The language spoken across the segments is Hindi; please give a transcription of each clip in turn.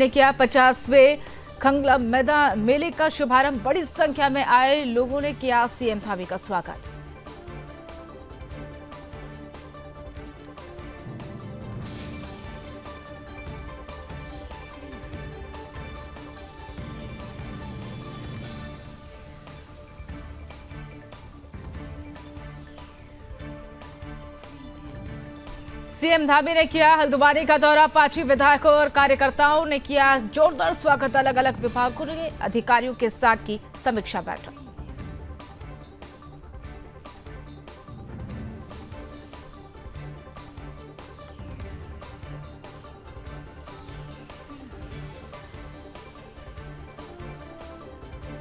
ने किया 50वें खंगला मैदान मेले का शुभारंभ। बड़ी संख्या में आए लोगों ने किया सीएम धामी का स्वागत। सीएम धामी ने किया हल्द्वानी का दौरा। पार्टी विधायकों और कार्यकर्ताओं ने किया जोरदार स्वागत। अलग अलग विभागों ने अधिकारियों के साथ की समीक्षा बैठक।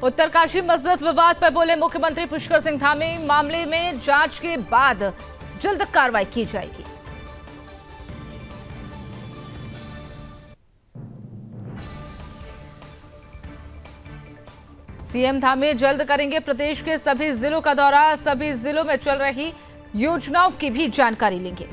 उत्तरकाशी मस्जिद विवाद पर बोले मुख्यमंत्री पुष्कर सिंह धामी। मामले में जांच के बाद जल्द कार्रवाई की जाएगी। सीएम धामी जल्द करेंगे प्रदेश के सभी जिलों का दौरा। सभी जिलों में चल रही योजनाओं की भी जानकारी लेंगे।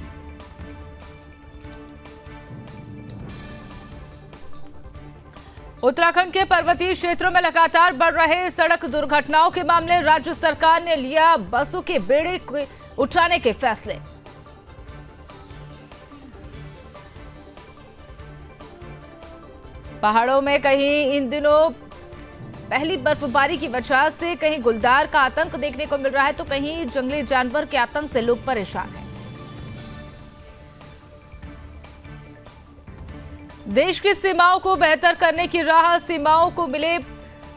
उत्तराखंड के पर्वतीय क्षेत्रों में लगातार बढ़ रहे सड़क दुर्घटनाओं के मामले। राज्य सरकार ने लिया बसों के बेड़े उठाने के फैसले। पहाड़ों में कहीं इन दिनों पहली बर्फबारी की वजह से कहीं गुलदार का आतंक देखने को मिल रहा है, तो कहीं जंगली जानवर के आतंक से लोग परेशान हैं। देश की सीमाओं को बेहतर करने की राह। सीमाओं को मिले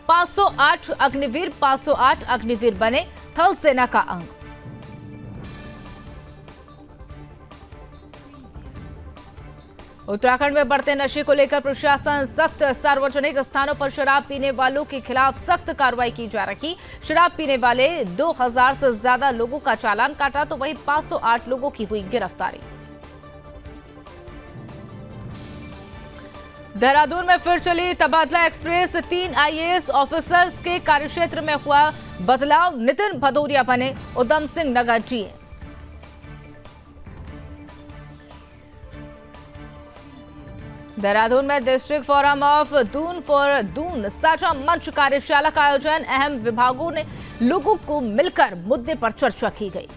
508 अग्निवीर। 508 अग्निवीर बने थल सेना का अंग। उत्तराखंड में बढ़ते नशे को लेकर प्रशासन सख्त। सार्वजनिक स्थानों पर शराब पीने वालों के खिलाफ सख्त कार्रवाई की जा रही। शराब पीने वाले 2000 से ज्यादा लोगों का चालान काटा, तो वहीं 508 लोगों की हुई गिरफ्तारी। देहरादून में फिर चली तबादला एक्सप्रेस। 3 आईएएस ऑफिसर्स के कार्यक्षेत्र में हुआ बदलाव। नितिन भदौरिया बने उधम सिंह नगर डीएम। देहरादून में district forum of Doon for Doon साझा मंच कार्यशाला का आयोजन। अहम विभागों ने लोगों को मिलकर मुद्दे पर चर्चा की गई।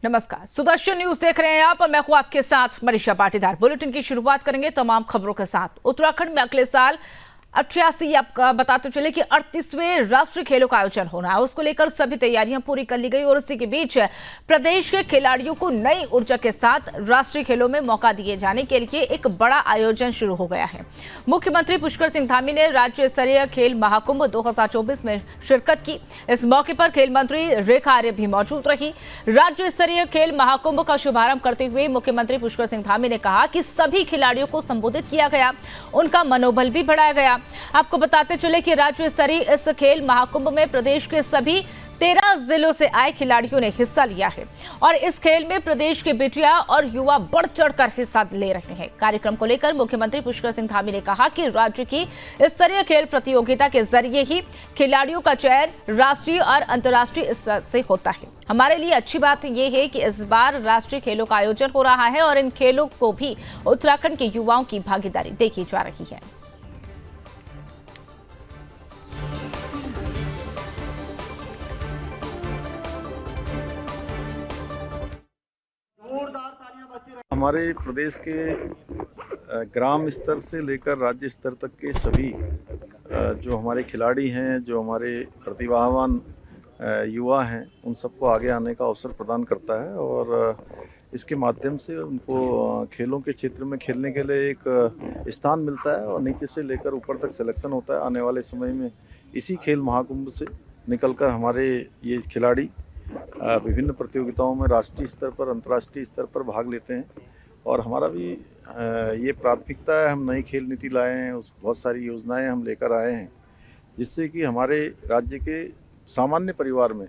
नमस्कार, सुदर्शन न्यूज देख रहे हैं आप और मैं हूं आपके साथ मनीषा पाटीदार। बुलेटिन की शुरुआत करेंगे तमाम खबरों के साथ। उत्तराखंड में अगले साल 88 आपका बताते चले कि 38वें राष्ट्रीय खेलों का आयोजन होना है। उसको लेकर सभी तैयारियां पूरी कर ली गई और इसी के बीच प्रदेश के खिलाड़ियों को नई ऊर्जा के साथ राष्ट्रीय खेलों में मौका दिए जाने के लिए एक बड़ा आयोजन शुरू हो गया है। मुख्यमंत्री पुष्कर सिंह धामी ने राज्य स्तरीय खेल महाकुंभ 2024 में शिरकत की। इस मौके पर खेल मंत्री रेखा आर्य भी मौजूद रही। राज्य स्तरीय खेल महाकुंभ का शुभारंभ करते हुए मुख्यमंत्री पुष्कर सिंह धामी ने कहा कि सभी खिलाड़ियों को संबोधित किया गया, उनका मनोबल भी बढ़ाया गया। आपको बताते चले कि राज्य स्तरीय इस खेल महाकुंभ में प्रदेश के सभी 13 जिलों से आए खिलाड़ियों ने हिस्सा लिया है और इस खेल में प्रदेश के बेटियां और युवा बढ़ चढ़कर हिस्सा ले रहे हैं। कार्यक्रम को लेकर मुख्यमंत्री पुष्कर सिंह धामी ने कहा कि राज्य की स्तरीय खेल प्रतियोगिता के जरिए ही खिलाड़ियों का चयन राष्ट्रीय और अंतर्राष्ट्रीय स्तर से होता है। हमारे लिए अच्छी बात यह है कि इस बार राष्ट्रीय खेलों का आयोजन हो रहा है और इन खेलों को भी उत्तराखंड के युवाओं की भागीदारी देखी जा रही है। हमारे प्रदेश के ग्राम स्तर से लेकर राज्य स्तर तक के सभी जो हमारे खिलाड़ी हैं, जो हमारे प्रतिभावान युवा हैं, उन सबको आगे आने का अवसर प्रदान करता है और इसके माध्यम से उनको खेलों के क्षेत्र में खेलने के लिए एक स्थान मिलता है और नीचे से लेकर ऊपर तक सिलेक्शन होता है। आने वाले समय में इसी खेल महाकुंभ से निकलकर हमारे ये खिलाड़ी विभिन्न प्रतियोगिताओं में राष्ट्रीय स्तर पर, अंतर्राष्ट्रीय स्तर पर भाग लेते हैं और हमारा भी ये प्राथमिकता है। हम नई खेल नीति लाए हैं, उस बहुत सारी योजनाएं हम लेकर आए हैं जिससे कि हमारे राज्य के सामान्य परिवार में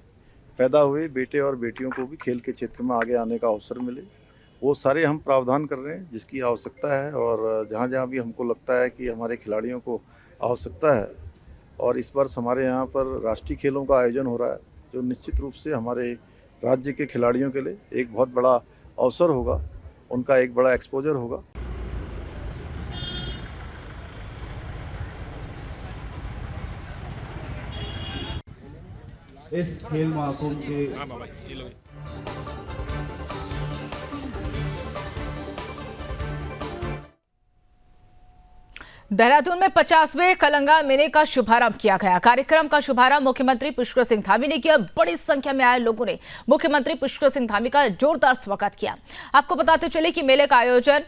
पैदा हुए बेटे और बेटियों को भी खेल के क्षेत्र में आगे आने का अवसर मिले, वो सारे हम प्रावधान कर रहे हैं जिसकी आवश्यकता है। और जहाँ जहाँ भी हमको लगता है कि हमारे खिलाड़ियों को आवश्यकता है, और इस वर्ष हमारे यहाँ पर राष्ट्रीय खेलों का आयोजन हो रहा है, जो निश्चित रूप से हमारे राज्य के खिलाड़ियों के लिए एक बहुत बड़ा अवसर होगा, उनका एक बड़ा एक्सपोजर होगा। इस खेल महाकुंभ के देहरादून में 50वें कलंगा मेले का शुभारंभ किया गया। कार्यक्रम का शुभारंभ मुख्यमंत्री पुष्कर सिंह धामी ने किया। बड़ी संख्या में आए लोगों ने मुख्यमंत्री पुष्कर सिंह धामी का जोरदार स्वागत किया। आपको बताते चले कि मेले का आयोजन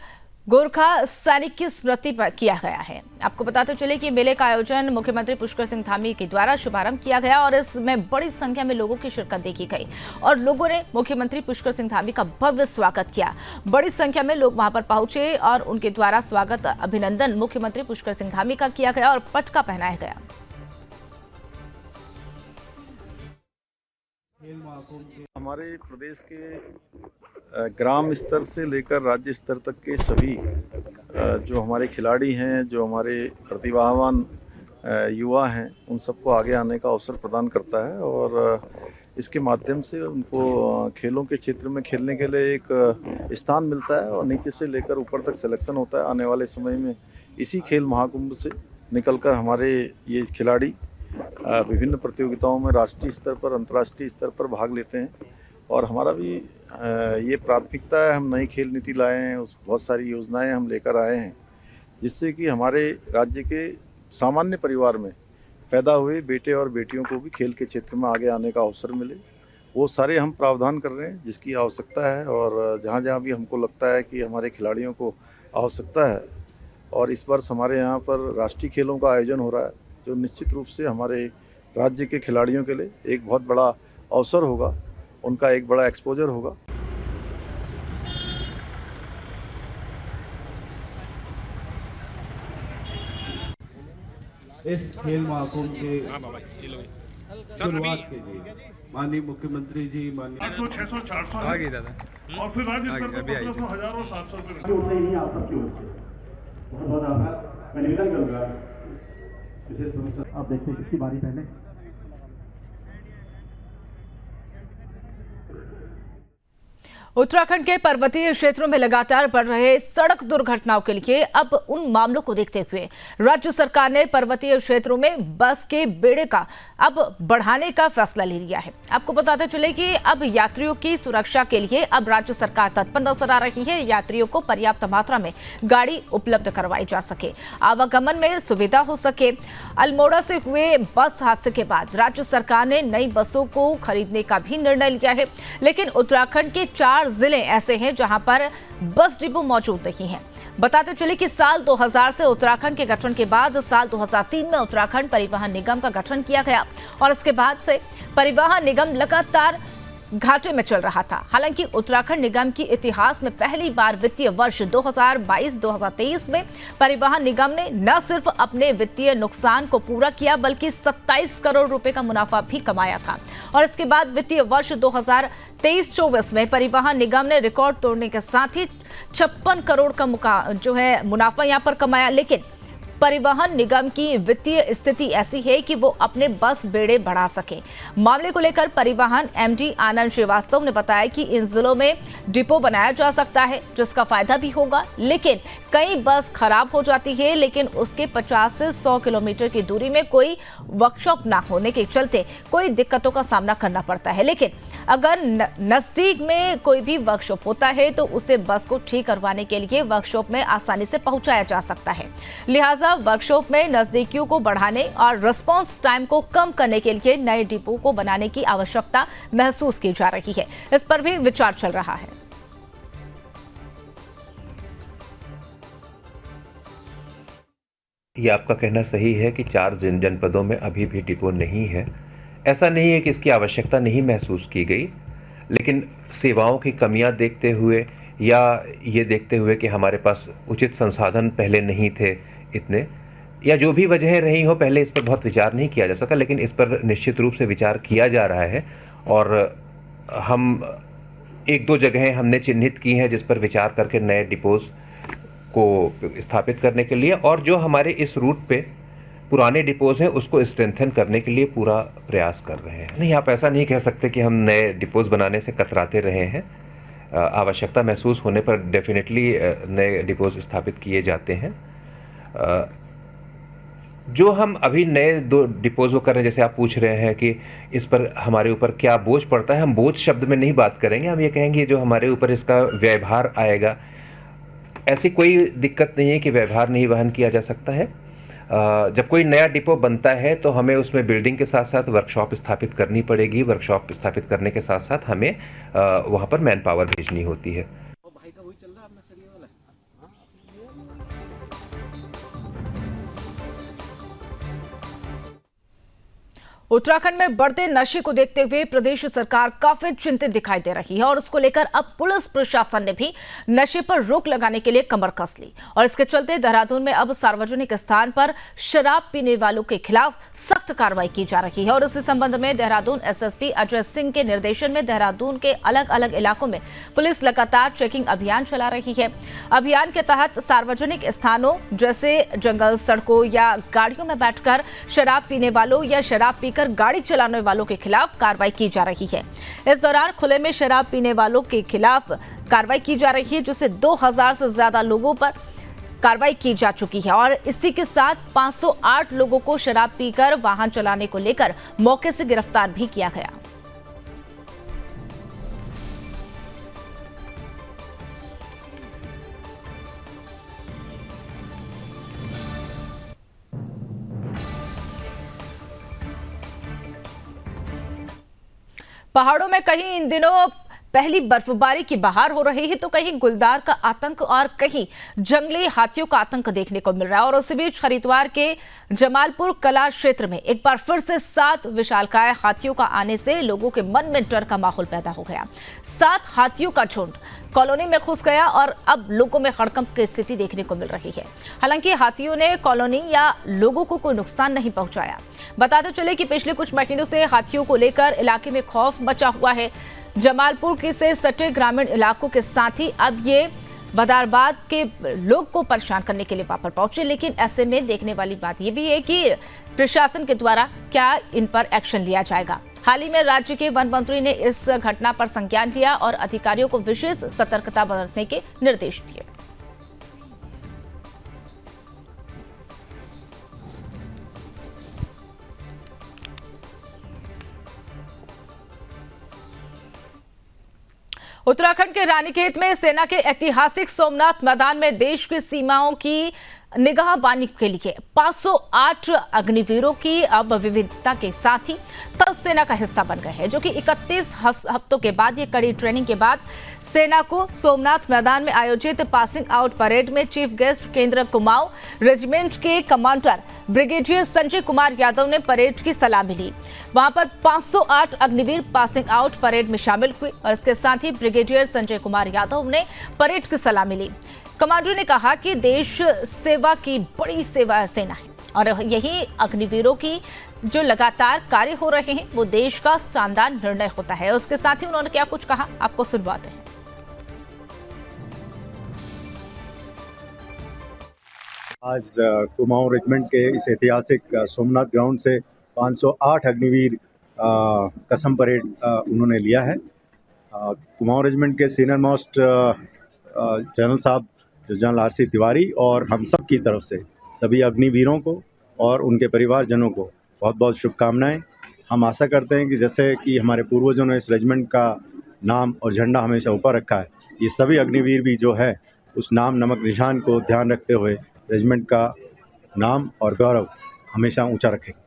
गोरखा सैनिक की स्मृति पर किया गया है। आपको बताते चले कि मेले का आयोजन मुख्यमंत्री पुष्कर सिंह धामी के द्वारा शुभारंभ किया गया और इसमें बड़ी संख्या में लोगों की शिरकत देखी गई और लोगों ने मुख्यमंत्री पुष्कर सिंह धामी का भव्य स्वागत किया। बड़ी संख्या में लोग वहां पर पहुंचे और उनके द्वारा स्वागत अभिनंदन मुख्यमंत्री पुष्कर सिंह धामी का किया गया और पटका पहनाया गया। हमारे प्रदेश के ग्राम स्तर से लेकर राज्य स्तर तक के सभी जो हमारे खिलाड़ी हैं, जो हमारे प्रतिभावान युवा हैं, उन सबको आगे आने का अवसर प्रदान करता है और इसके माध्यम से उनको खेलों के क्षेत्र में खेलने के लिए एक स्थान मिलता है और नीचे से लेकर ऊपर तक सिलेक्शन होता है। आने वाले समय में इसी खेल महाकुंभ से निकलकर हमारे ये खिलाड़ी विभिन्न प्रतियोगिताओं में राष्ट्रीय स्तर पर, अंतर्राष्ट्रीय स्तर पर भाग लेते हैं और हमारा भी ये प्राथमिकता है। हम नई खेल नीति लाए हैं, उस बहुत सारी योजनाएं हम लेकर आए हैं जिससे कि हमारे राज्य के सामान्य परिवार में पैदा हुए बेटे और बेटियों को भी खेल के क्षेत्र में आगे आने का अवसर मिले, वो सारे हम प्रावधान कर रहे हैं जिसकी आवश्यकता है। और जहाँ जहाँ भी हमको लगता है कि हमारे खिलाड़ियों को आवश्यकता है, और इस वर्ष हमारे यहाँ पर राष्ट्रीय खेलों का आयोजन हो रहा है, जो निश्चित रूप से हमारे राज्य के खिलाड़ियों के लिए एक बहुत बड़ा अवसर होगा, उनका एक बड़ा एक्सपोजर होगा। इस खेल महाकुंभ के शुरुआत के लिए माननीय मुख्यमंत्री जी, माननीय 600, 400 आगे दादा और फिर राज्य स्तर पर 1500, 1000 और 700 रुपये आप सबकी ओर से बहुत बहुत आभार। मैं निवेदन करूंगा विशेष प्रोफेसर, आप देखते हैं किसकी बारी पहले। उत्तराखंड के पर्वतीय क्षेत्रों में लगातार बढ़ रहे सड़क दुर्घटनाओं के लिए अब उन मामलों को देखते हुए राज्य सरकार ने पर्वतीय क्षेत्रों में बस के बेड़े का अब बढ़ाने का फैसला ले लिया है। आपको बताते चले कि अब यात्रियों की सुरक्षा के लिए अब राज्य सरकार तत्पर नजर आ रही है। यात्रियों को पर्याप्त मात्रा में गाड़ी उपलब्ध करवाई जा सके, आवागमन में सुविधा हो सके। अल्मोड़ा से हुए बस हादसे के बाद राज्य सरकार ने नई बसों को खरीदने का भी निर्णय लिया है, लेकिन उत्तराखंड के 4 जिले ऐसे हैं जहां पर बस डिपो मौजूद नहीं है। बताते चले कि साल 2000 से उत्तराखंड के गठन के बाद साल 2003 में उत्तराखंड परिवहन निगम का गठन किया गया और इसके बाद से परिवहन निगम लगातार घाटे में चल रहा था। हालांकि उत्तराखंड निगम की इतिहास में पहली बार वित्तीय वर्ष 2022-2023 में परिवहन निगम ने न सिर्फ अपने वित्तीय नुकसान को पूरा किया बल्कि 27 करोड़ रुपए का मुनाफा भी कमाया था। और इसके बाद वित्तीय वर्ष 2023-24 में परिवहन निगम ने रिकॉर्ड तोड़ने के साथ ही 56 करोड़ का मुनाफा यहां पर कमाया। लेकिन परिवहन निगम की वित्तीय स्थिति ऐसी है कि वो अपने बस बेड़े बढ़ा सके। मामले को लेकर परिवहन एमडी आनंद श्रीवास्तव ने बताया कि इन जिलों में डिपो बनाया जा सकता है जिसका फायदा भी होगा, लेकिन कई बस खराब हो जाती है, लेकिन उसके 50 से 100 किलोमीटर की दूरी में कोई वर्कशॉप ना होने के चलते कोई दिक्कतों का सामना करना पड़ता है। लेकिन अगर नजदीक में कोई भी वर्कशॉप होता है तो उसे बस को ठीक करवाने के लिए वर्कशॉप में आसानी से पहुंचाया जा सकता है। लिहाजा वर्कशॉप में नजदीकियों को बढ़ाने और रिस्पांस टाइम को कम करने के लिए नए डिपो को बनाने की आवश्यकता महसूस की जा रही है। इस पर भी विचार चल रहा है। ये आपका कहना सही है कि 4 जनपदों में अभी भी डिपो नहीं है। ऐसा नहीं है कि इसकी आवश्यकता नहीं महसूस की गई, लेकिन सेवाओं की कमियां देखते हुए या ये देखते हुए कि हमारे पास उचित संसाधन पहले नहीं थे इतने, या जो भी वजहें रही हो, पहले इस पर बहुत विचार नहीं किया जा सका, लेकिन इस पर निश्चित रूप से विचार किया जा रहा है और हम एक दो जगहें हमने चिन्हित की हैं जिस पर विचार करके नए डिपोज़ को स्थापित करने के लिए, और जो हमारे इस रूट पे पुराने डिपोज़ हैं उसको स्ट्रेंथन करने के लिए पूरा प्रयास कर रहे हैं। नहीं, आप ऐसा नहीं कह सकते कि हम नए डिपोज़ बनाने से कतराते रहे हैं। आवश्यकता महसूस होने पर डेफिनेटली नए डिपोज़ स्थापित किए जाते हैं। जो हम अभी नए 2 डिपोज़ वो कर रहे हैं, जैसे आप पूछ रहे हैं कि इस पर हमारे ऊपर क्या बोझ पड़ता है, हम बोझ शब्द में नहीं बात करेंगे, हम ये कहेंगे जो हमारे ऊपर इसका व्ययभार आएगा। ऐसी कोई दिक्कत नहीं है कि व्यवहार नहीं वहन किया जा सकता है। जब कोई नया डिपो बनता है तो हमें उसमें बिल्डिंग के साथ साथ वर्कशॉप स्थापित करनी पड़ेगी। वर्कशॉप स्थापित करने के साथ साथ हमें वहाँ पर मैन पावर भेजनी होती है। उत्तराखंड में बढ़ते नशे को देखते हुए प्रदेश सरकार काफी चिंतित दिखाई दे रही है और उसको लेकर अब पुलिस प्रशासन ने भी नशे पर रोक लगाने के लिए कमर कस ली और इसके चलते देहरादून में अब सार्वजनिक स्थान पर शराब पीने वालों के खिलाफ सख्त कार्रवाई की जा रही है। और इसी संबंध में देहरादून एसएसपी अजय सिंह के निर्देशन में देहरादून के अलग अलग इलाकों में पुलिस लगातार चेकिंग अभियान चला रही है। अभियान के तहत सार्वजनिक स्थानों जैसे जंगल, सड़कों या गाड़ियों में बैठकर शराब पीने वालों या शराब गाड़ी चलाने वालों के खिलाफ कार्रवाई की जा रही है। इस दौरान खुले में शराब पीने वालों के खिलाफ कार्रवाई की जा रही है, जिससे 2000 से ज्यादा लोगों पर कार्रवाई की जा चुकी है और इसी के साथ 508 लोगों को शराब पीकर वाहन चलाने को लेकर मौके से गिरफ्तार भी किया गया। पहाड़ों में कहीं इन दिनों पहली बर्फबारी की बहार हो रही है तो कहीं गुलदार का आतंक और कहीं जंगली हाथियों का आतंक देखने को मिल रहा है। और उसी बीच हरिद्वार के जमालपुर कला क्षेत्र में एक बार फिर से 7 विशालकाय हाथियों का आने से लोगों के मन में डर का माहौल पैदा हो गया। 7 हाथियों का झुंड कॉलोनी में घुस गया और अब लोगों में हड़कंप की स्थिति देखने को मिल रही है। हालांकि हाथियों ने कॉलोनी या लोगों को कोई नुकसान नहीं पहुंचाया। बताते चले कि पिछले कुछ महीनों से हाथियों को लेकर इलाके में खौफ मचा हुआ है। जमालपुर के से सटे ग्रामीण इलाकों के साथ ही अब ये बदारबाद के लोग को परेशान करने के लिए वहां पर पहुंचे। लेकिन ऐसे में देखने वाली बात यह भी है कि प्रशासन के द्वारा क्या इन पर एक्शन लिया जाएगा। हाल ही में राज्य के वन मंत्री ने इस घटना पर संज्ञान लिया और अधिकारियों को विशेष सतर्कता बरतने के निर्देश दिए। उत्तराखंड के रानीखेत में सेना के ऐतिहासिक सोमनाथ मैदान में देश की सीमाओं की निगाहबानी के लिए 508 अग्निवीरों की अब विविधता के साथ ही थल सेना का हिस्सा बन गए हैं, जो कि 31 हफ्तों के बाद ये कड़ी ट्रेनिंग के बाद सेना को सोमनाथ मैदान में आयोजित पासिंग आउट परेड में चीफ गेस्ट केंद्र कुमाऊं रेजिमेंट के कमांडर ब्रिगेडियर संजय कुमार यादव ने परेड की सलामी ली। वहां पर 508 अग्निवीर पासिंग आउट परेड में शामिल हुए और इसके साथ ही ब्रिगेडियर संजय कुमार यादव ने परेड की सलामी ली। कमांडर ने कहा कि देश सेवा की बड़ी सेवा सेना है और यही अग्निवीरों की जो लगातार कार्य हो रहे हैं वो देश का शानदार निर्णय होता है। उसके साथ ही उन्होंने क्या कुछ कहा, आपको सुनवाते हैं। आज कुमाऊं रेजिमेंट के इस ऐतिहासिक सोमनाथ ग्राउंड से 508 अग्निवीर कसम परेड उन्होंने लिया है। कुमाऊं रेजिमेंट के सीनियर मोस्ट जनरल साहब जनरल आर.सी. तिवारी और हम सब की तरफ से सभी अग्निवीरों को और उनके परिवारजनों को बहुत बहुत शुभकामनाएं। हम आशा करते हैं कि जैसे कि हमारे पूर्वजों ने इस रेजिमेंट का नाम और झंडा हमेशा ऊपर रखा है, ये सभी अग्निवीर भी जो है उस नाम नमक निशान को ध्यान रखते हुए रेजिमेंट का नाम और गौरव हमेशा ऊंचा रखेंगे।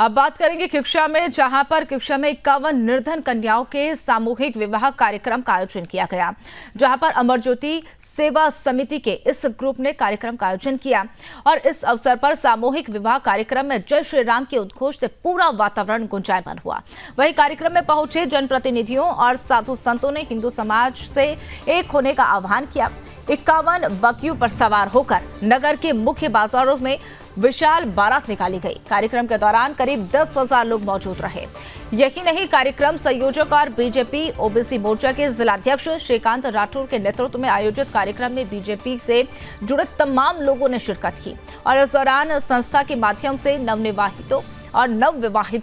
अब बात करेंगे कक्षा में, जहां पर कक्षा में 51 निर्धन कन्याओं के सामूहिक विवाह कार्यक्रम का आयोजन किया गया, जहां पर अमर ज्योति सेवा समिति के इस ग्रुप ने कार्यक्रम का आयोजन किया और इस अवसर पर सामूहिक विवाह कार्यक्रम में जय श्री राम के उद्घोष से पूरा वातावरण गुंजायमान हुआ। वहीं कार्यक्रम में पहुंचे जनप्रतिनिधियों और साधु संतों ने हिंदू समाज से एक होने का आह्वान किया। 51 बगियों पर सवार होकर नगर के मुख्य बाजारों में विशाल बारात निकाली गई। कार्यक्रम के दौरान करीब 10,000 लोग मौजूद रहे। यही नहीं, कार्यक्रम संयोजक और बीजेपी ओबीसी मोर्चा के जिलाध्यक्ष श्रीकांत राठौर के नेतृत्व में आयोजित कार्यक्रम में बीजेपी से जुड़े तमाम लोगों ने शिरकत की और इस दौरान संस्था के माध्यम से नवविवाहितों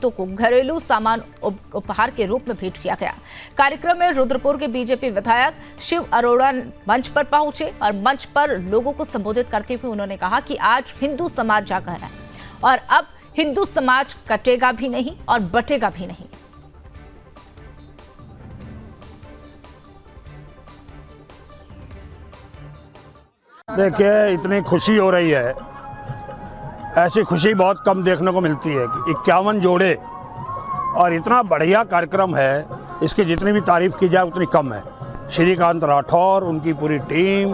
को घरेलू सामान उपहार के रूप में भेंट किया गया। कार्यक्रम में रुद्रपुर के बीजेपी विधायक शिव अरोड़ा मंच पर पहुंचे और मंच पर लोगों को संबोधित करते हुए उन्होंने कहा कि आज हिंदू समाज जागा है और अब हिंदू समाज कटेगा भी नहीं और बटेगा भी नहीं। देखिए, इतनी खुशी हो रही है, ऐसी खुशी बहुत कम देखने को मिलती है कि 51 जोड़े और इतना बढ़िया कार्यक्रम है, इसकी जितनी भी तारीफ की जाए उतनी कम है। श्रीकांत राठौर, उनकी पूरी टीम,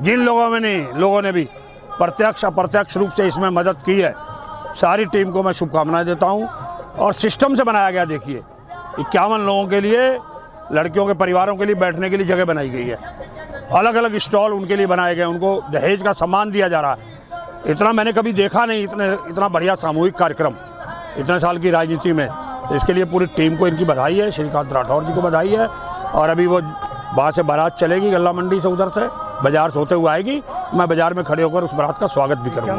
जिन लोगों ने भी प्रत्यक्ष अप्रत्यक्ष रूप से इसमें मदद की है, सारी टीम को मैं शुभकामनाएं देता हूं। और सिस्टम से बनाया गया, देखिए 51 लोगों के लिए, लड़कियों के परिवारों के लिए बैठने के लिए जगह बनाई गई है, अलग अलग स्टॉल उनके लिए बनाए गए, उनको दहेज का सम्मान दिया जा रहा है। इतना मैंने कभी देखा नहीं, इतना बढ़िया सामूहिक कार्यक्रम इतने साल की राजनीति में। तो इसके लिए पूरी टीम को इनकी बधाई है, श्रीकांत राठौर जी को बधाई है। और अभी वो वहाँ से बारात चलेगी गल्ला मंडी से, उधर से बाजार से होते हुए आएगी। मैं बाजार में खड़े होकर उस बारात का स्वागत भी करूँगा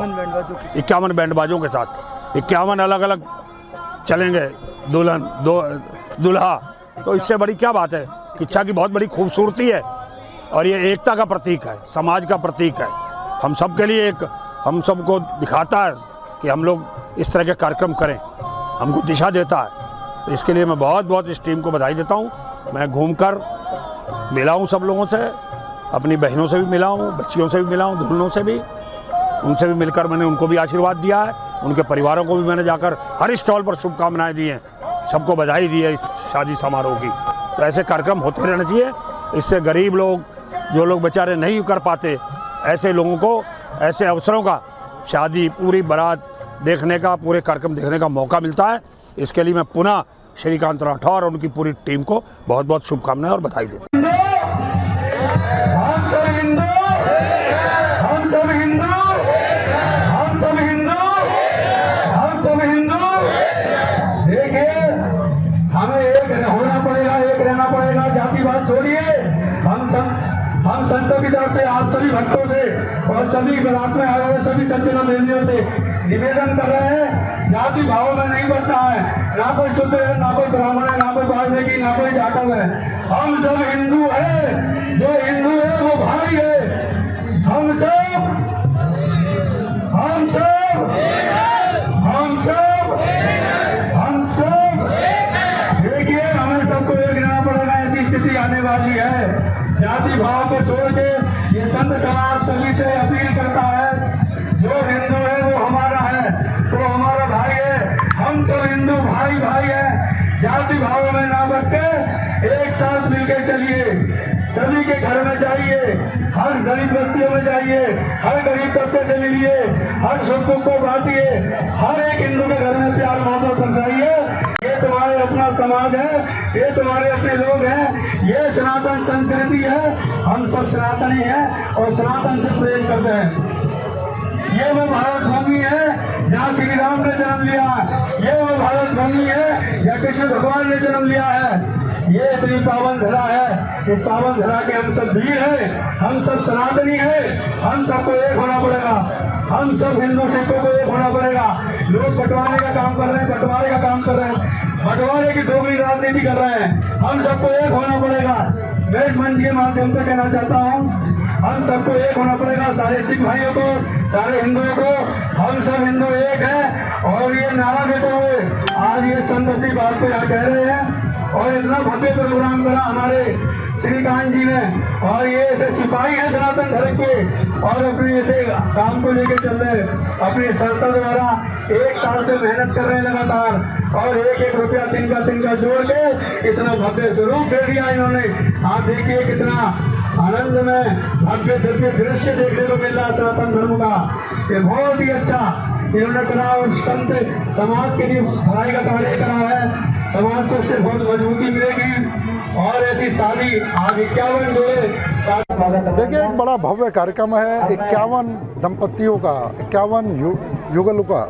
51 बैंड बाजों के साथ। 51 अलग अलग चलेंगे दूल्हा, तो इससे बड़ी क्या बात है। किच्छा की बहुत बड़ी खूबसूरती है और ये एकता का प्रतीक है, समाज का प्रतीक है। हम सब के लिए हम सबको दिखाता है कि हम लोग इस तरह के कार्यक्रम करें, हमको दिशा देता है। तो इसके लिए मैं बहुत इस टीम को बधाई देता हूँ। मैं घूमकर मिला हूँ सब लोगों से, अपनी बहनों से भी मिला हूँ, बच्चियों से भी मिला हूँ, दुल्हनों से भी, उनसे भी मिलकर मैंने उनको भी आशीर्वाद दिया है। उनके परिवारों को भी मैंने जाकर हर स्टॉल पर शुभकामनाएँ दी हैं, सबको बधाई दी है इस शादी समारोह की। तो ऐसे कार्यक्रम होते रहना चाहिए। इससे गरीब लोग, जो लोग बेचारे नहीं कर पाते, ऐसे लोगों को ऐसे अवसरों का, शादी, पूरी बारात देखने का, पूरे कार्यक्रम देखने का मौका मिलता है। इसके लिए मैं पुनः श्रीकांत राठौर और उनकी पूरी टीम को बहुत शुभकामनाएं और बधाई देता हूं। हमें एक होना पड़ेगा, एक रहना पड़ेगा। जातिवाद छोड़िए। हम संतों की तरफ से, आप सभी भक्तों से और सभी बारात में आए हुए सभी सज्जनों बेनियों से निवेदन कर रहे हैं, जाति भाव में नहीं बढ़ना है। ना कोई शुद्ध है, ना कोई ब्राह्मण है, ना कोई वाल्मीकि, ना कोई जाटव है। हम सब हिंदू है। जो हिंदू है वो भाई है। हम सब देखिए, हमें सबको एक रहना पड़ेगा। ऐसी स्थिति आने वाली है। जाति भाव को छोड़ के ये संत समाज सभी से अपील करता है, जो हिंदू है वो हमारा है, वो हमारा भाई है। हम सब हिंदू भाई है। जाति भाव में ना बढ़ के एक साथ मिलकर चलिए। सभी के घर में जाइए, हर गरीब बस्तियों में जाइए, हर गरीब तबके से मिलिए, हर सुख दुख को बांटिए, हर एक हिंदू के घर में प्यार मोहब्बत बरसाइए। ये तुम्हारे अपना समाज है, ये तुम्हारे अपने लोग हैं, ये सनातन संस्कृति है। हम सब सनातनी हैं और सनातन से प्रेम करते हैं। ये वो भारत भूमि है जहाँ श्री राम ने जन्म लिया। ये वो भारत भूमि है जहाँ कृष्ण भगवान ने जन्म लिया है। ये इतनी पावन धरा है। इस पावन धरा के हम सब वीर हैं, हम सब सनातनी हैं। हम सबको एक होना पड़ेगा। हम सब हिंदू सिखों को एक होना पड़ेगा। लोग बंटवारे का काम कर रहे हैं, बंटवारे की दोगली राजनीति कर रहे हैं। हम सबको एक होना पड़ेगा। मैं इस मंच के माध्यम से कहना चाहता हूँ, हम सबको एक होना पड़ेगा। सारे सिख भाइयों को, सारे हिंदुओं को, हम सब हिंदू एक है। और ये नारा देते हुए आज ये संत अपनी बात को यहाँ कह रहे हैं। और इतना भव्य प्रोग्राम करा हमारे श्रीकांत जी ने। और ये ऐसे सिपाही हैं सनातन धर्म के और अपने ऐसे काम को लेके चल रहे, अपनी संस्था द्वारा 1 साल से मेहनत कर रहे हैं लगातार, और 1-1 रुपया तिनका जोड़ के इतना भव्य स्वरूप दे दिया इन्होंने। आप देखिए कितना आनंद में भव्य दिव्य दृश्य देखने को मिल रहा है सनातन धर्म का। ये बहुत ही अच्छा इन्होंने करा और संत समाज के लिए भलाई का कार्य करा है। समाज को इससे बहुत मजबूती मिलेगी और ऐसी शादी आज 51 जोड़े। देखिए, एक बड़ा भव्य कार्यक्रम है 51 दंपतियों का, 51 युगलों का।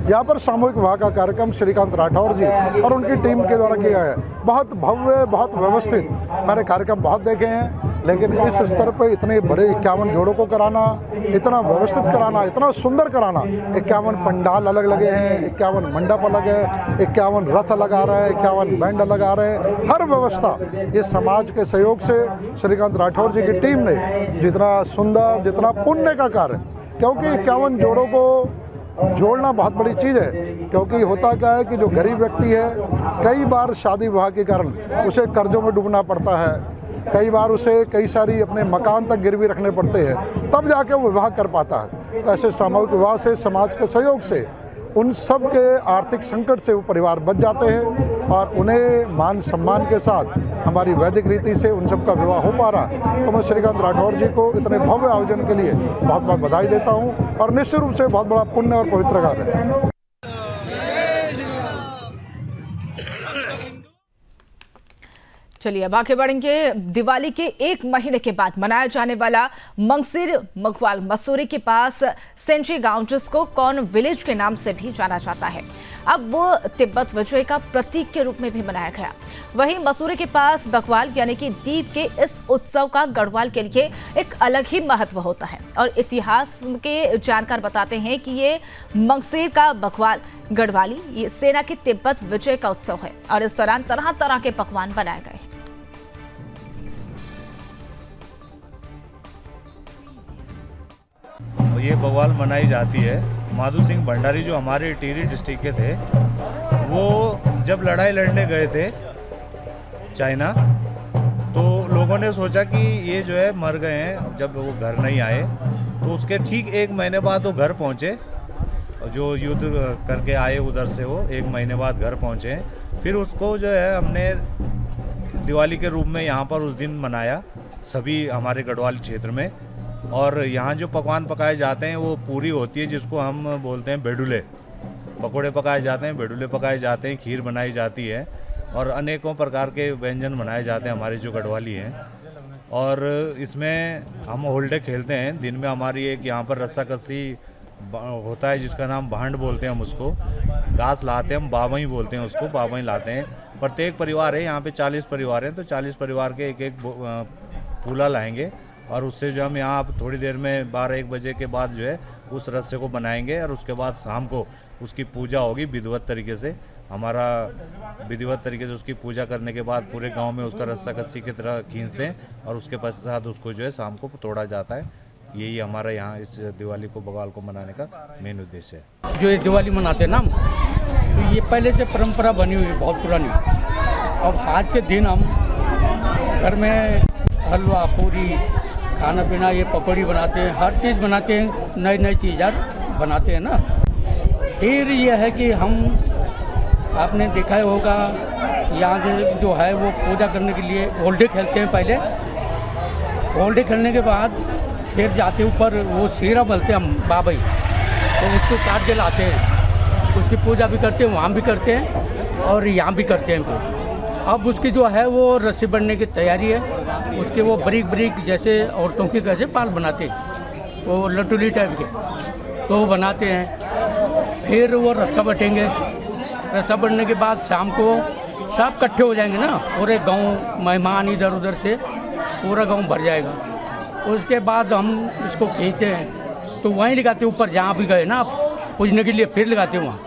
यहाँ पर सामूहिक विवाह का कार्यक्रम श्रीकांत राठौर जी और उनकी टीम के द्वारा किया है। बहुत भव्य, बहुत व्यवस्थित। मैंने कार्यक्रम बहुत देखे हैं, लेकिन इस स्तर पर इतने बड़े 51 जोड़ों को कराना, इतना व्यवस्थित कराना, इतना सुंदर कराना। 51 पंडाल अलग लगे हैं, 51 मंडप अलग है, 51 रथ लगा रहे हैं, 51 बैंड लगा रहे हैं। हर व्यवस्था ये समाज के सहयोग से श्रीकांत राठौर जी की टीम ने जितना सुंदर, जितना पुण्य का कार्य, क्योंकि 51 जोड़ों को जोड़ना बहुत बड़ी चीज़ है। क्योंकि होता क्या है कि जो गरीब व्यक्ति है, कई बार शादी विवाह के कारण उसे कर्जों में डूबना पड़ता है, कई बार उसे कई सारी अपने मकान तक गिरवी रखने पड़ते हैं, तब जाके वो विवाह कर पाता है। तो ऐसे सामूहिक विवाह से, समाज के सहयोग से उन सब के आर्थिक संकट से वो परिवार बच जाते हैं और उन्हें मान सम्मान के साथ हमारी वैदिक रीति से उन सब का विवाह हो पा रहा। तो मैं श्रीकांत राठौर जी को इतने भव्य आयोजन के लिए बहुत बहुत बधाई देता हूँ और निश्चित रूप से बहुत बड़ा पुण्य और पवित्र कार्य है। चलिए अब आगे बढ़ेंगे। दिवाली के 1 महीने के बाद मनाया जाने वाला मंगसिर मघवाल मसूरी के पास सेंची गांव, जिसको कौन विलेज के नाम से भी जाना जाता है, अब वो तिब्बत विजय का प्रतीक के रूप में भी मनाया गया। वहीं मसूरी के पास बकवाल यानी कि दीप के इस उत्सव का गढ़वाल के लिए एक अलग ही महत्व होता है और इतिहास के जानकार बताते हैं कि ये मंगसिर का बकवाल गढ़वाली ये सेना की तिब्बत विजय का उत्सव है और इस दौरान तरह तरह के पकवान बनाए गए। ये बकवाल मनाई जाती है। माधु सिंह भंडारी जो हमारे टिहरी डिस्ट्रिक्ट के थे, वो जब लड़ाई लड़ने गए थे चाइना, तो लोगों ने सोचा कि ये जो है मर गए हैं। जब वो घर नहीं आए तो उसके ठीक 1 महीने बाद वो घर पहुँचे, जो युद्ध करके आए उधर से वो 1 महीने बाद घर पहुँचे। फिर उसको जो है हमने दिवाली के रूप में यहाँ पर उस दिन मनाया सभी हमारे गढ़वाल क्षेत्र में। और यहाँ जो पकवान पकाए जाते हैं वो पूरी होती है, जिसको हम बोलते हैं बेडुले। पकोड़े पकाए जाते हैं, बेडुले पकाए जाते हैं, खीर बनाई जाती है और अनेकों प्रकार के व्यंजन बनाए जाते हैं हमारे जो गढ़वाली हैं। और इसमें हम होल्डे खेलते हैं। दिन में हमारी एक यहाँ पर रस्साकस्सी होता है, जिसका नाम भांड बोलते हैं हम उसको। घास लाते हैं, हम बावई बोलते हैं उसको, बावई लाते हैं। प्रत्येक परिवार है, यहाँ पे 40 परिवार हैं, तो 40 परिवार के एक फूला लाएंगे और उससे जो हम यहाँ थोड़ी देर में 12-1 बजे के बाद जो है उस रस्से को बनाएंगे और उसके बाद शाम को उसकी पूजा होगी विधिवत तरीके से। हमारा विधिवत तरीके से उसकी पूजा करने के बाद पूरे गांव में उसका रस्सा कस्सी की तरह खींचते हैं और उसके पश्चात उसको जो है शाम को तोड़ा जाता है। यही हमारा यहाँ इस दिवाली को बकवाल को मनाने का मेन उद्देश्य है। जो ये दिवाली मनाते हैं ना, तो ये पहले से परंपरा बनी हुई है, बहुत पुरानी। और आज के दिन हम घर में हलवा, पूरी, खाना पीना, ये पकौड़ी बनाते हैं, हर चीज़ बनाते हैं, नई नई चीज़ बनाते हैं ना। फिर ये है कि हम, आपने देखा ही होगा, यहाँ से जो है वो पूजा करने के लिए होल्डे खेलते हैं। पहले होल्डे खेलने के बाद फिर जाते ऊपर वो सीरा मलते हैं हम बाबई, तो उसको काट के लाते हैं, उसकी पूजा भी करते हैं, वहाँ भी करते हैं और यहाँ भी करते हैं। अब उसकी जो है वो रस्सी बनने की तैयारी है। उसके वो बारीक बारीक जैसे औरतों की कैसे पाल बनाते हैं, वो लटुली टाइप के, तो वो बनाते हैं। फिर वो रस्सा बटेंगे। रस्सा बनने के बाद शाम को सब इकट्ठे हो जाएंगे ना, पूरे गांव, मेहमान इधर उधर से पूरा गांव भर जाएगा। उसके बाद हम इसको खींचते हैं, तो वहीं लगाते हैं ऊपर, जहाँ भी गए ना आप पूजने के लिए, फिर लगाते हैं वहाँ,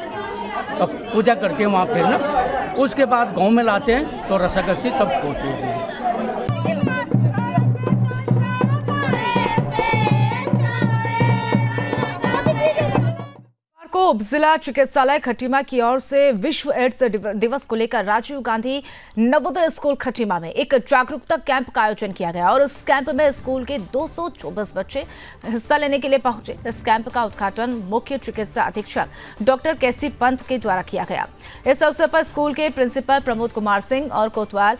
अब पूजा करते हैं वहाँ फिर ना। उसके बाद गांव में लाते हैं तो रस्साकस्सी सब होती है। को उपजिला चिकित्सालय खटीमा की ओर से विश्व एड्स दिवस को लेकर राजीव गांधी नवोदय स्कूल खटीमा में एक जागरूकता कैंप का आयोजन किया गया और इस कैंप में स्कूल के 224 बच्चे हिस्सा लेने के लिए पहुंचे। इस कैंप का उद्घाटन मुख्य चिकित्सा अधीक्षक डॉक्टर केसी पंत के द्वारा किया गया। इस अवसर पर स्कूल के प्रिंसिपल प्रमोद कुमार सिंह और कोतवाल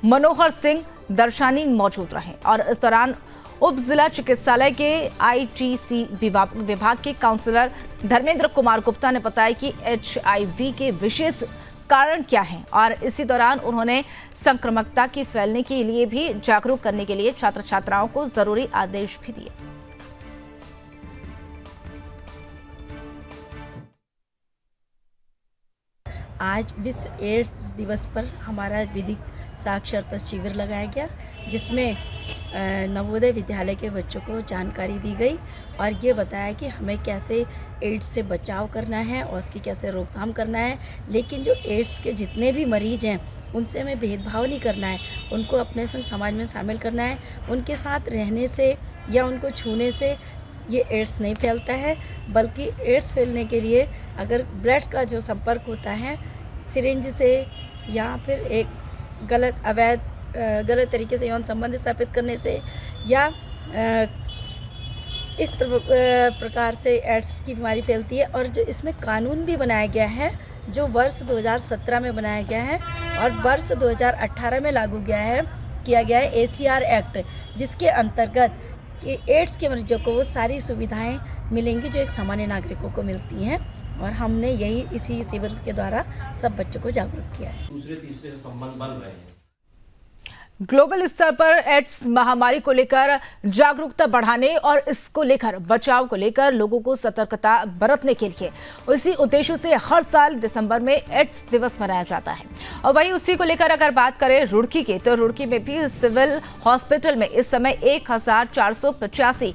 मनोहर सिंह दर्शानी मौजूद रहे और इस दौरान उप जिला चिकित्सालय के आईटीसी विभाग के काउंसलर धर्मेंद्र कुमार गुप्ता ने बताया कि HIV के विशेष कारण क्या हैं और इसी दौरान उन्होंने संक्रामकता की फैलने के लिए भी जागरूक करने के लिए छात्र छात्राओं को जरूरी आदेश भी दिए। आज विश्व एड्स दिवस पर हमारा विधिक साक्षरता शिविर लगाया गया, जिसमें नवोदय विद्यालय के बच्चों को जानकारी दी गई और ये बताया कि हमें कैसे एड्स से बचाव करना है और उसकी कैसे रोकथाम करना है। लेकिन जो एड्स के जितने भी मरीज हैं उनसे हमें भेदभाव नहीं करना है, उनको अपने संग समाज में शामिल करना है। उनके साथ रहने से या उनको छूने से ये एड्स नहीं फैलता है, बल्कि एड्स फैलने के लिए अगर ब्लड का जो संपर्क होता है सिरिंज से या फिर एक गलत तरीके से यौन संबंध स्थापित करने से या इस प्रकार से एड्स की बीमारी फैलती है। और जो इसमें कानून भी बनाया गया है जो वर्ष 2017 में बनाया गया है और वर्ष 2018 में लागू किया गया है ACR एक्ट, जिसके अंतर्गत कि एड्स के मरीजों को वो सारी सुविधाएं मिलेंगी जो एक सामान्य नागरिकों को मिलती हैं। और हमने यही इसी शिविर के द्वारा सब बच्चों को जागरूक किया है। दूसरे तीसरे संबंध बन रहे हैं। ग्लोबल स्तर पर एड्स महामारी को लेकर जागरूकता बढ़ाने और इसको लेकर बचाव को लेकर लोगों को सतर्कता बरतने के लिए उसी उद्देश्य से हर साल दिसंबर में एड्स दिवस मनाया जाता है। और वहीं उसी को लेकर अगर बात करें रुड़की की, तो रुड़की में भी सिविल हॉस्पिटल में इस समय 1485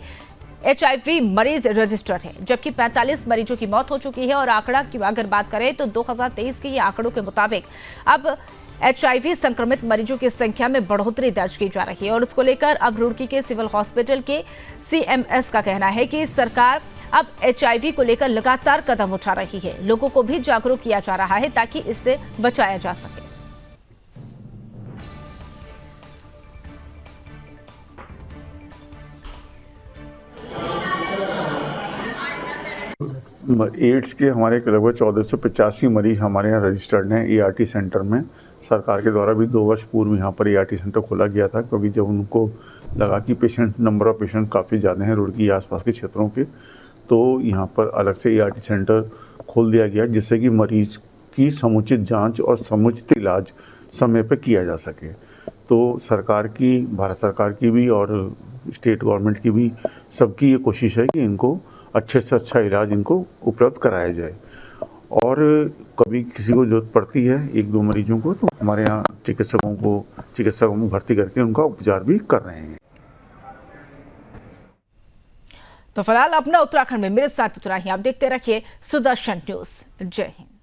HIV मरीज रजिस्टर्ड हैं, जबकि 45 मरीजों की मौत हो चुकी है। और आंकड़ा की अगर बात करें तो 2023 के ये आंकड़ों के मुताबिक अब HIV संक्रमित मरीजों की संख्या में बढ़ोतरी दर्ज की जा रही है। और इसको लेकर अब रुड़की के सिविल हॉस्पिटल के CMS का कहना है कि सरकार अब HIV को लेकर लगातार कदम उठा रही है, लोगों को भी जागरूक किया जा रहा है ताकि इससे बचाया जा सके। एड्स के हमारे लगभग 1485 मरीज हमारे यहाँ रजिस्टर्ड हैं ERT सेंटर में। सरकार के द्वारा भी 2 वर्ष पूर्व यहाँ पर ERT सेंटर खोला गया था, क्योंकि जब उनको लगा कि नंबर ऑफ पेशेंट काफ़ी ज़्यादा हैं रुड़की आसपास के क्षेत्रों के, तो यहाँ पर अलग से ERT सेंटर खोल दिया गया, जिससे कि मरीज की समुचित जाँच और समुचित इलाज समय पर किया जा सके। तो सरकार की, भारत सरकार की भी और स्टेट गवर्नमेंट की भी, सबकी ये कोशिश है कि इनको अच्छे से अच्छा इलाज इनको उपलब्ध कराया जाए। और कभी किसी को जरूरत पड़ती है 1-2 मरीजों को, तो हमारे यहाँ चिकित्सकों को भर्ती करके उनका उपचार भी कर रहे हैं। तो फिलहाल अपना उत्तराखंड में मेरे साथ उतरा ही आप देखते रहिए सुदर्शन न्यूज़। जय हिंद।